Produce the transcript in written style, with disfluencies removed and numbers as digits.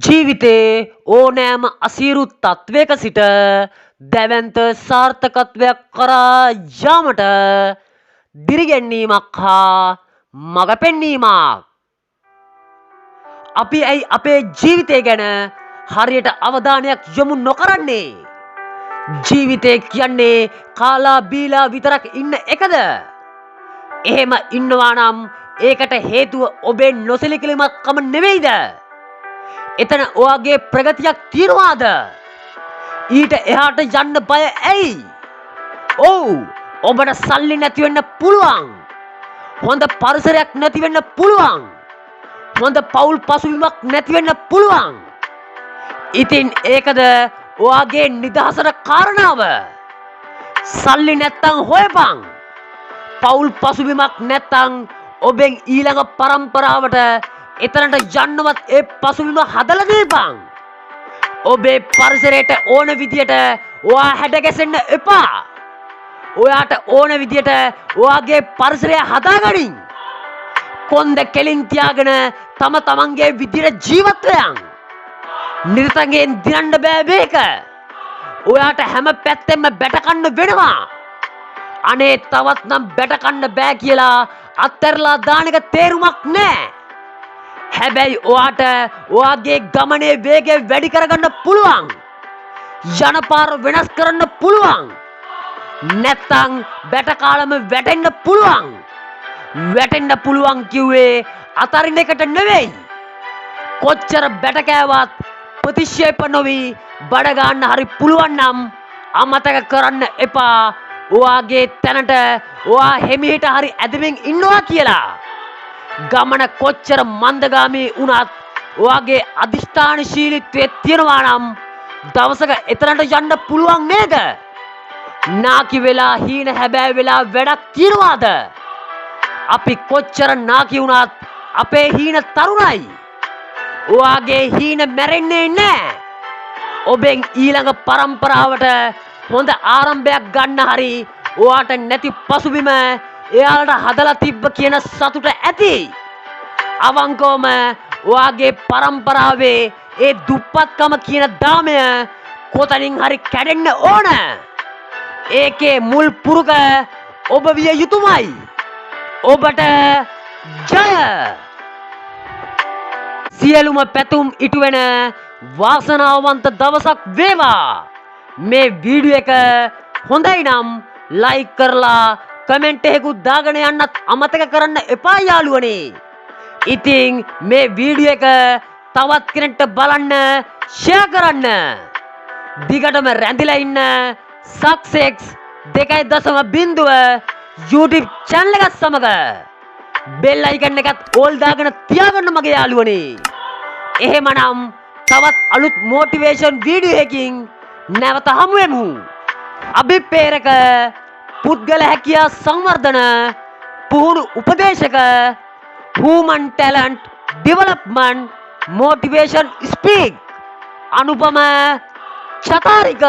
ජීවිතේ ඕනෑම අසීරු තත්වයක සිට දැවැන්ත සාර්ථකත්වයක් කරා යාමට දිරිගැන්වීමක් හා මඟ පෙන්වීමක්. අපි ඇයි අපේ ජීවිතය ගැන හරියට අවධානයක් යොමු නොකරන්නේ? ජීවිතය කියන්නේ කාලා බීලා විතරක් ඉන්න එකද? එහෙම ඉන්නවා නම් ඒකට හේතුව ඔබේ නොසැලකිලිමත්කම නෙවෙයිද? එතන ඔයාගේ ප්‍රගතියක් තියනවාද? ඊට එහාට යන්න බය ඇයි? ඔව්, ඔබට සල්ලි නැති වෙන්න පුළුවන්. හොඳ පරිසරයක් නැති වෙන්න පුළුවන්. හොඳ පවුල් පසුබිමක් නැති වෙන්න පුළුවන්. ඉතින් ඒකද ඔයාගේ නිදහසට කාරණාව? සල්ලි නැත්තම් හොයපන්. පවුල් පසුබිමක් නැත්තම් ඔබෙන් ඊළඟ පරම්පරාවට එතනට යන්නවත් ඒ පසුබිම හදලා දීපන්. ඔබේ පරිසරයට ඕන විදියට ඔයා හැඩගැසෙන්න එපා. ඔයාට ඕන විදියට ඔයාගේ පරිසරය හදාගනින්. කොන්ද කෙලින් තියාගෙන තම තමන්ගේ විදියට ජීවත් වෙයන්. නිරතංගෙන් දිනන්න බෑ මේක. ඔයාට හැම පැත්තෙම බැට කන්න වෙනවා. අනේ තවත් නම් බැට කන්න බෑ කියලා අත්හැරලා දාන එක තේරුමක් නෑ. හැබැයි ඔයාට ඔයාගේ ගමනේ වේගය වැඩි කරගන්න පුළුවන්. යන පාර වෙනස් කරන්න පුළුවන්. නැත්තම් බැට කාලම වැටෙන්න පුළුවන්. වැටෙන්න පුළුවන් කිව්වේ අතරින් එකට නෙවෙයි. කොච්චර බැට කෑවත් ප්‍රතික්ෂේප නොවි බඩ ගන්න හරි පුළුවන් නම් අමතක කරන්න එපා ඔයාගේ තැනට ඔයා හිමිහිට හරි ඇදමින් ඉන්නවා කියලා. ගමන කොච්චර මන්දගාමී වුණත් ඔයාගේ අධිෂ්ඨානශීලීත්වයේ තියනවා නම් දවසක එතනට යන්න පුළුවන් නේද? නාකි වෙලා හීන හැබෑ වෙලා වැඩක් තියනවාද? අපි කොච්චර නාකි වුණත් අපේ හීන තරුණයි. ඔයාගේ හීන මැරෙන්නේ නැහැ. ඔබෙන් ඊළඟ පරම්පරාවට හොඳ ආරම්භයක් ගන්න හරි ඔයාට නැති පසුබිම එයාලට හදලා තිබ්බ කියන සතුට ඇති. අවංකවම ඔයාගේ පරම්පරාවේ ඒ දුප්පත්කම කියන දාමය කොතනින් හරි කැඩෙන්න ඕන. ඒකේ මුල් පුරුක ඔබ විය යුතුමයි. ඔබට ජය! සියලුම පැතුම් ඉටු වෙන වාසනාවන්ත දවසක් වේවා. මේ වීඩියෝ එක හොඳයි නම් ලයික් කරලා කමෙන්ට් එකකුත් දාගෙන යන්නත් අමතක කරන්න එපා යාළුවනේ. ඉතින් මේ වීඩියෝ එක තවත් කෙනෙක්ට බලන්න ෂෙයා කරන්න. දිගටම රැඳිලා ඉන්න සක්සෙස් 2.0 YouTube channel එකත් සමග බෙල් අයිකන් එකත් ඕල් දාගෙන තියාගන්න මගේ යාළුවනේ. එහෙමනම් තවත් අලුත් මොටිවේෂන් වීඩියෝ එකකින් නැවත හමු වෙමු. අභිප්‍රේරක පුද්ගල හැකියා සංවර්ධන පුහුණු උපදේශක human talent development motivation speak අනුපම චතාරික